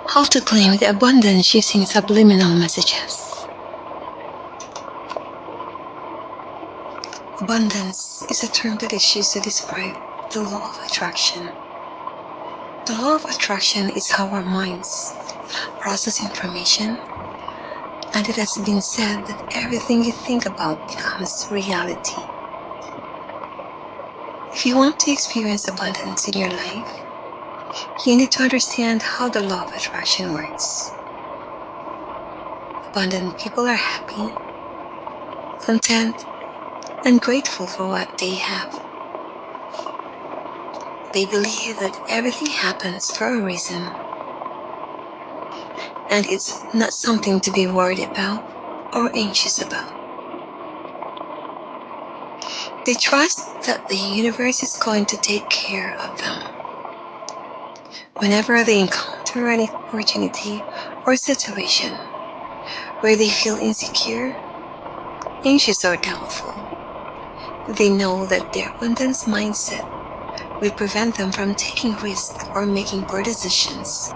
How to claim the abundance using subliminal messages. Abundance is a term that is used to describe the law of attraction. The law of attraction is how our minds process information, and it has been said that everything you think about becomes reality. If you want to experience abundance in your life, you need to understand how the law of attraction works. Abundant people are happy, content, and grateful for what they have. They believe that everything happens for a reason, and it's not something to be worried about or anxious about. They trust that the universe is going to take care of them. Whenever they encounter any opportunity or situation where they feel insecure, anxious, or doubtful, they know that their abundance mindset will prevent them from taking risks or making poor decisions,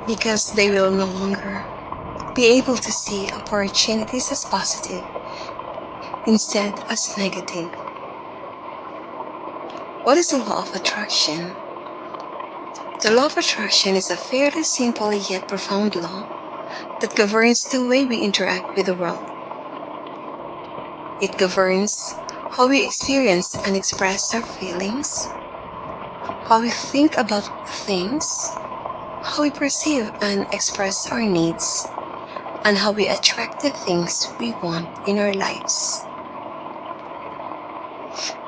because they will no longer be able to see opportunities as positive instead as negative. What is the law of attraction? The law of attraction is a fairly simple yet profound law that governs the way we interact with the world. It governs how we experience and express our feelings, how we think about things, how we perceive and express our needs, and how we attract the things we want in our lives.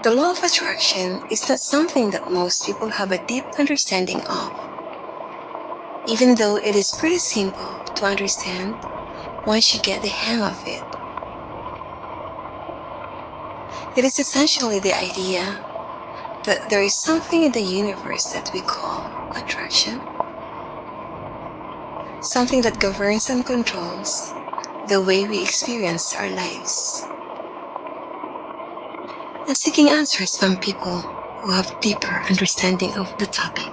The law of attraction is not something that most people have a deep understanding of, even though it is pretty simple to understand once you get the hang of it. It is essentially the idea that there is something in the universe that we call attraction, something that governs and controls the way we experience our lives. And seeking answers from people who have deeper understanding of the topic.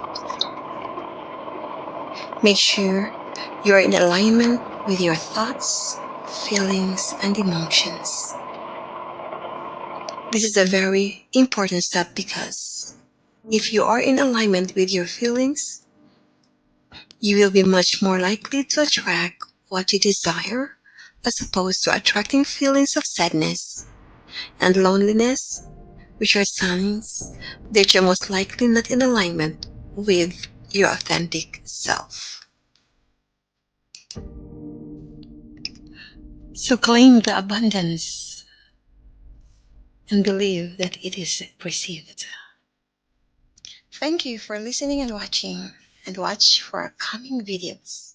Make sure you are in alignment with your thoughts, feelings, and emotions. This is a very important step because if you are in alignment with your feelings, you will be much more likely to attract what you desire as opposed to attracting feelings of sadness and loneliness, which are signs that you're most likely not in alignment with your authentic self. So claim the abundance and believe that it is received. Thank you for listening and watching, and watch for upcoming videos.